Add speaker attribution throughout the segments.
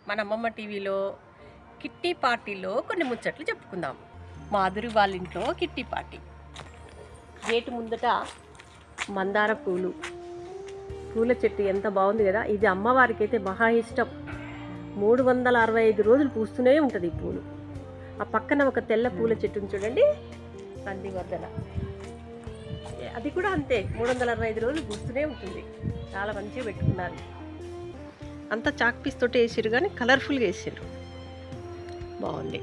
Speaker 1: మన అమ్మమ్మ టీవీలో కిట్టి పార్టీలో కొన్ని ముచ్చట్లు చెప్పుకుందాం. మాధురి వాళ్ళ ఇంట్లో కిట్టి పార్టీ. గేటు ముందట మందార పూల చెట్టు ఎంత బాగుంది కదా. ఇది అమ్మవారికి అయితే మహా ఇష్టం. 365 రోజులు పూస్తూనే ఉంటుంది ఈ పూలు. ఆ పక్కన ఒక తెల్ల పూల చెట్టుని చూడండి, నందివర్ధన. అది కూడా అంతే, 365 రోజులు పూస్తూనే ఉంటుంది. చాలా మంచిగా పెట్టుకున్నారు. అంతా చాక్ పీస్ తోటి వేసారు, కానీ కలర్ఫుల్గా వేసారు, బాగుంది.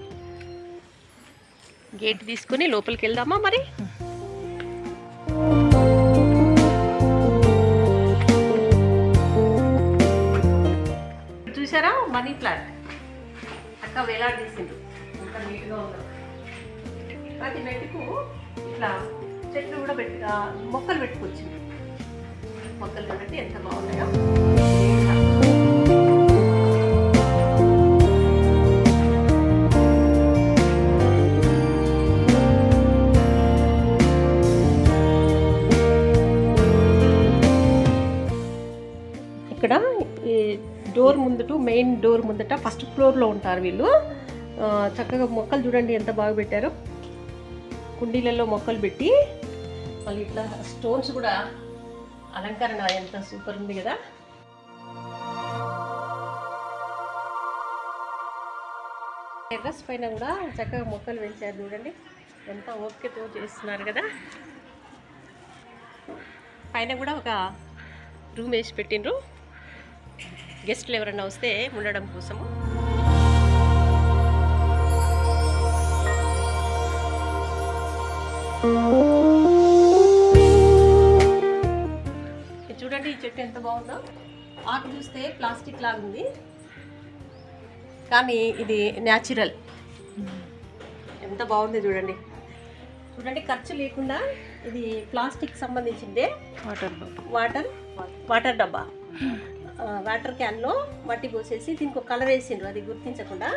Speaker 1: గేట్ తీసుకుని లోపలికి వెళ్దామా మరి? చూసారా మనీ ప్లాంట్ అక్క వేలాడదీసిండు, ఎంత నీట్గా ఉందో. ప్రతి మెట్టుకు ఇట్లా చెట్లు కూడా మొక్కలు పెట్టుకొచ్చింది. మొక్కలు చూడండి ఎంత బాగున్నాయో. ఇక్కడ ఈ డోర్ ముందట, మెయిన్ డోర్ ముందట ఫస్ట్ ఫ్లోర్లో ఉంటారు వీళ్ళు. చక్కగా మొక్కలు చూడండి ఎంత బాగా పెట్టారో. కుండీలలో మొక్కలు పెట్టి మళ్ళీ ఇట్లా స్టోన్స్ కూడా అలంకరణ ఎంత సూపర్ ఉంది కదా. టెర్రస్ పైన కూడా చక్కగా మొక్కలు పెంచారు చూడండి, ఎంత ఓపికతో చేస్తున్నారు కదా. పైన కూడా ఒక రూమ్ వేసి పెట్టిండ్రు, గెస్ట్లు ఎవరైనా వస్తే ఉండడం కోసము. చూడండి ఈ చెట్టు ఎంత బాగుందో. ఆకు చూస్తే ప్లాస్టిక్ లాగా ఉంది, కానీ ఇది న్యాచురల్. ఎంత బాగుంది చూడండి. చూడండి ఖర్చు లేకుండా ఇది ప్లాస్టిక్ సంబంధించిందే. వాటర్ డబ్బా, వాటర్ క్యాన్లో మట్టి పోసేసి దీనికి ఒక కలర్ వేసిండ్రు, అది గుర్తించకుండా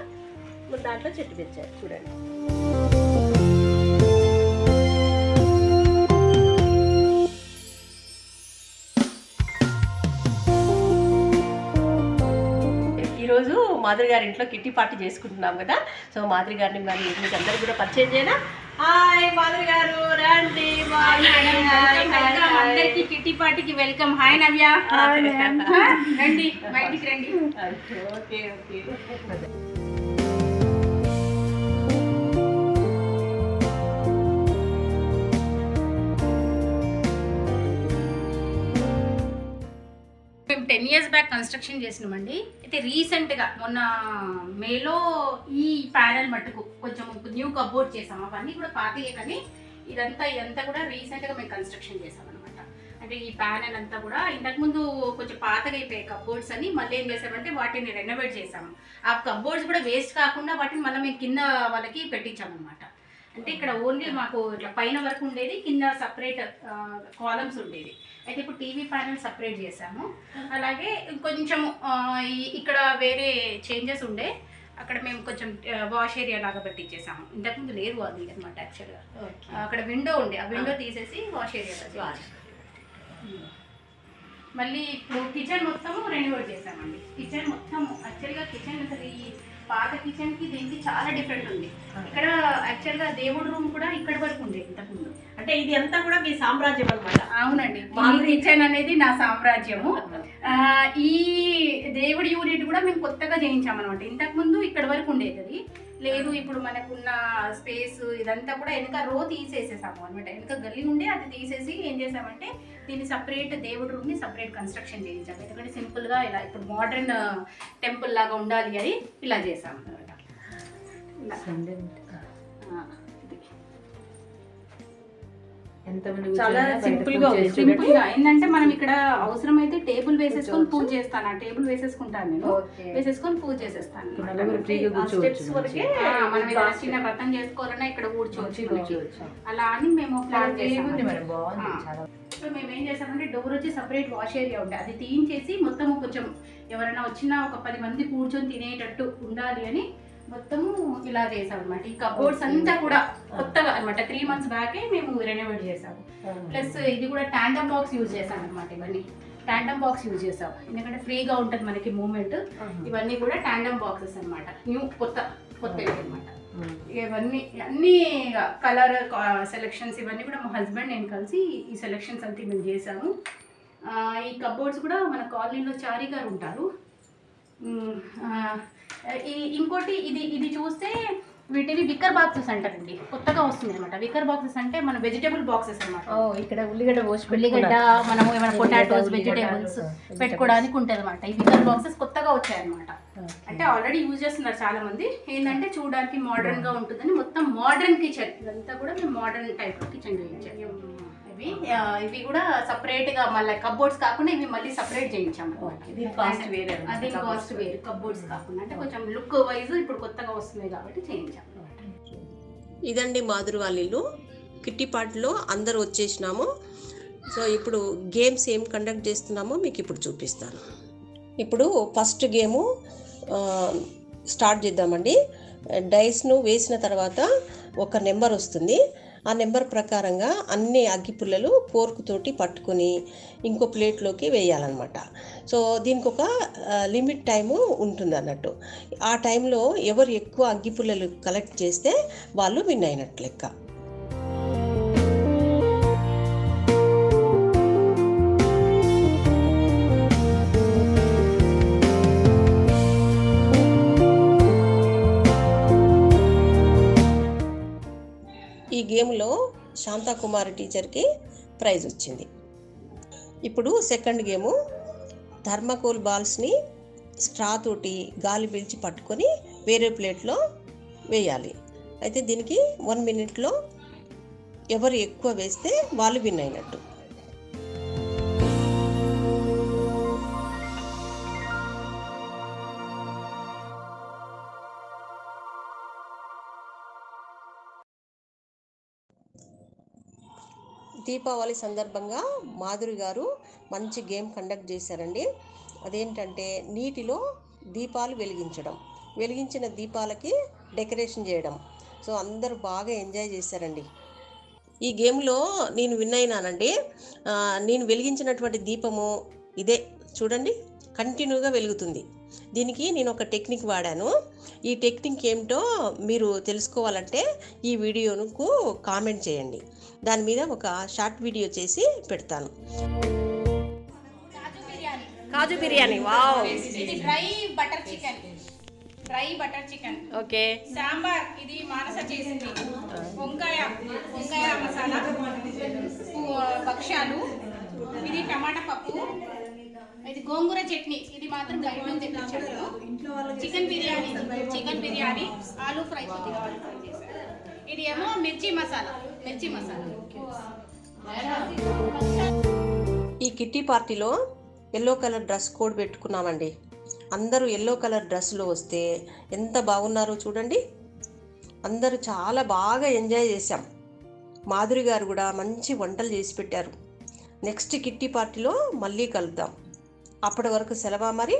Speaker 1: దాంట్లో చెట్టు పెంచారు చూడండి. ఈరోజు మాధురి గారి ఇంట్లో కిట్టి పార్టీ చేసుకుంటున్నాం కదా. సో మాధురి గారిని మరి మీకు అందరికి కూడా పరిచయం చేయనా? హాయ్ మాధురి గారు, రండి.
Speaker 2: అందరికి కిట్టి పార్టీకి వెల్కమ్. హాయ్ నవ్య, రండి బయటికి రండి.
Speaker 1: Okay okay.
Speaker 2: మేము 10 years బ్యాక్ కన్స్ట్రక్షన్ చేసినామండి. అయితే రీసెంట్గా మొన్న మేలో ఈ ప్యానెల్ మట్టుకు కొంచెం న్యూ కబోర్డ్ చేసాం. అవన్నీ కూడా పాతయే, కానీ ఇదంతా కూడా రీసెంట్గా మేము కన్స్ట్రక్షన్ చేసాం అనమాట. అంటే ఈ ప్యానెల్ అంతా కూడా ఇంతకుముందు కొంచెం పాతగా అయిపోయాయి కబోర్డ్స్ అని. మళ్ళీ ఏం చేసామంటే వాటిని రెనోవేట్ చేసాము. ఆ కబోర్డ్స్ కూడా వేస్ట్ కాకుండా వాటిని మళ్ళీ మేము కింద వాళ్ళకి పెట్టించామన్నమాట. అంటే ఇక్కడ ఓన్లీ మాకు ఇట్లా పైన వరకు ఉండేది, కింద సపరేట్ కాలమ్స్ ఉండేది. అయితే ఇప్పుడు టీవీ ప్యానెల్ సపరేట్ చేసాము. అలాగే కొంచెం ఇక్కడ వేరే చేంజెస్ ఉండే, అక్కడ మేము కొంచెం వాష్ ఏరియా లాగా పెట్టించేసాము. ఇంతకుముందు లేదు అది అనమాట. యాక్చువల్గా అక్కడ విండో ఉండే, ఆ విండో తీసేసి వాష్ ఏరియా. మళ్ళీ ఇప్పుడు కిచెన్ మొత్తము రెనోవేట్ చేసామండి. కిచెన్ మొత్తం యాక్చువల్గా కిచెన్ అసలు ఈ పాత కిచెన్కి దీనికి చాలా డిఫరెంట్ ఉంది. ఇక్కడ యాక్చువల్గా దేవుడి రూమ్ కూడా ఇక్కడ వరకు ఉండేది ఇంతకుముందు.
Speaker 1: అంటే ఇది అంతా కూడా మీ సామ్రాజ్యం అనమాట.
Speaker 2: అవునండి, మా కిచెన్ అనేది నా సామ్రాజ్యము. ఈ దేవుడి యూనిట్ కూడా మేము కొత్తగా చేయించామన్నమాట. ఇంతకుముందు ఇక్కడ వరకు ఉండేది, అది లేదు. ఇప్పుడు మనకున్న స్పేస్ ఇదంతా కూడా వెనక రో తీసేసేసాము అనమాట. వెనక గల్లీ ఉండే అది తీసేసి ఏం చేసామంటే దీన్ని సపరేట్ దేవుడి రూమ్ని సపరేట్ కన్స్ట్రక్షన్ చేయించాము. ఎందుకంటే సింపుల్గా ఇలా ఇప్పుడు మోడర్న్ టెంపుల్ లాగా ఉండాలి అని ఇలా చేసాము అనమాట.
Speaker 1: చాలా సింపుల్గా
Speaker 2: ఏంటంటే మనం ఇక్కడ అవసరమైతే టేబుల్ వేసేసుకొని పూజ చేస్తాను. ఆ టేబుల్ వేసేసుకుంటాను నేను, వేసేసుకొని పూజ చేసేస్తాను. మనం ఇలా చిన్న వ్రతం చేసుకోవాలన్నా ఇక్కడ కూర్చోవచ్చు. అలా అని మేము ప్లాన్ చేసాము. సో మేము ఏం చేసామంటే డోర్ వచ్చి సపరేట్ వాష్ ఏరియా ఉండే, అది తీయించేసి మొత్తం కొంచెం ఎవరైనా వచ్చినా ఒక 10 మంది కూర్చొని తినేటట్టు ఉండాలి అని మొత్తము ఇలా చేసాం అనమాట. ఈ కబోర్డ్స్ అంతా కూడా కొత్తగా అనమాట. 3 months బ్యాకే మేము రెనోవేట్ చేసాము. ప్లస్ ఇది కూడా టాండమ్ బాక్స్ యూజ్ చేసాం అనమాట. ఇవన్నీ టాండమ్ బాక్స్ యూజ్ చేసాం, ఎందుకంటే ఫ్రీగా ఉంటుంది మనకి మూమెంట్. ఇవన్నీ కూడా టాండమ్ బాక్సెస్ అనమాట, కొత్త అనమాట. ఇవన్నీ అన్ని కలర్ సెలెక్షన్స్ ఇవన్నీ కూడా మా హస్బెండ్ నేను కలిసి ఈ సెలెక్షన్స్ అంతా మేము చేసాము. ఈ కబోర్డ్స్ కూడా మన కాలనీలో చారీ గారు ఉంటారు. ఇంకోటి ఇది చూస్తే వీటిని విక్కర్ బాక్సెస్ అంటారండి, కొత్తగా వస్తుంది అనమాట. విక్కర్ బాక్సెస్ అంటే మన వెజిటేబుల్ బాక్సెస్ అనమాట.
Speaker 1: ఇక్కడ ఉల్లిగడ్డ
Speaker 2: మనం ఏమైనా పొటాటోస్ వెజిటేబుల్స్ పెట్టుకోవడానికి ఉంటుంది అనమాట. ఈ విక్కర్ బాక్సెస్ కొత్తగా వచ్చాయన్నమాట. అంటే ఆల్రెడీ యూజ్ చేస్తున్నారు చాలా మంది. ఏంటంటే చూడడానికి మోడర్న్ గా ఉంటుందని మొత్తం మోడర్న్ కిచెన్, ఇదంతా కూడా మేము మోడర్న్ టైప్ కిచెన్ చేయించాము. ఇవి కూడా సపరేట్ గా మళ్ళీ కబోర్డ్స్ కాకుండా ఇవి మళ్ళీ సపరేట్ చేయించాము. అది కాస్ట్ వేరు, కబోర్డ్స్ కాకుండా అంటే కొంచెం లుక్ వైజ్ ఇప్పుడు కొత్తగా వస్తుంది కాబట్టి చేయించాము.
Speaker 1: ఇదండి మాధురి వాళ్ళ ఇల్లు. కిట్టి పార్టీలో అందరూ వచ్చేసినాము. సో ఇప్పుడు గేమ్స్ ఏం కండక్ట్ చేస్తున్నామో మీకు ఇప్పుడు చూపిస్తాను. ఇప్పుడు ఫస్ట్ గేము స్టార్ట్ చేద్దామండి. డైస్ను వేసిన తర్వాత ఒక నెంబర్ వస్తుంది. ఆ నెంబర్ ప్రకారంగా అన్ని అగ్గిపుల్లలు ఫోర్క్తోటి పట్టుకొని ఇంకో ప్లేట్లోకి వేయాలన్నమాట. సో దీనికి ఒక లిమిట్ టైము ఉంటుంది అన్నట్టు. ఆ టైంలో ఎవరు ఎక్కువ అగ్గిపుల్లలు కలెక్ట్ చేస్తే వాళ్ళు విన్ అయినట్టు లెక్క. ఈ గేమ్లో శాంతాకుమారి టీచర్కి ప్రైజ్ వచ్చింది. ఇప్పుడు సెకండ్ గేము థర్మాకోల్ బాల్స్ని స్ట్రా తోటి గాలి పీల్చి పట్టుకొని వేరే ప్లేట్లో వేయాలి. అయితే దీనికి 1 minute ఎవరు ఎక్కువ వేస్తే వాళ్ళు విన్ అయినట్టు. దీపావళి సందర్భంగా మాధురి గారు మంచి గేమ్ కండక్ట్ చేశారండి. అదేంటంటే నీటిలో దీపాలు వెలిగించిన దీపాలకి డెకరేషన్ చేయడం. సో అందరూ బాగా ఎంజాయ్ చేశారండి. ఈ గేమ్లో నేను విన్ అయినానండి. నేను వెలిగించినటువంటి దీపము ఇదే చూడండి, కంటిన్యూగా వెలుగుతుంది. దీనికి నేను ఒక టెక్నిక్ వాడాను. ఈ టెక్నిక్ ఏమిటో మీరు తెలుసుకోవాలంటే ఈ వీడియోకు కామెంట్ చేయండి. దాని మీద ఒక షార్ట్ వీడియో చేసి పెడతాను. కాజు బిర్యానీ, వావ్.
Speaker 2: ఇది dry butter chicken.
Speaker 1: Okay.
Speaker 2: Sambar ఇది మానస చేసింది. వంకాయ మసాలా, భక్ష్యాలు, ఇది టమాటా పప్పు, ఇది గోంగూర చట్నీ, ఇది మాత్రం బయట నుంచి తెప్పించాను. చికెన్ బిర్యానీ, ఆలూ ఫ్రై చేశాను. ఇది ఏమో మిర్చి మసాలా.
Speaker 1: ఈ కిట్టి పార్టీలో ఎల్లో కలర్ డ్రెస్ కోడ్ పెట్టుకున్నామండి. అందరూ ఎల్లో కలర్ డ్రెస్లో వస్తే ఎంత బాగున్నారో చూడండి. అందరూ చాలా బాగా ఎంజాయ్ చేశాం. మాధురి గారు కూడా మంచి వంటలు చేసి పెట్టారు. నెక్స్ట్ కిట్టి పార్టీలో మళ్ళీ కలుద్దాం. అప్పటి వరకు సెలవా మరి.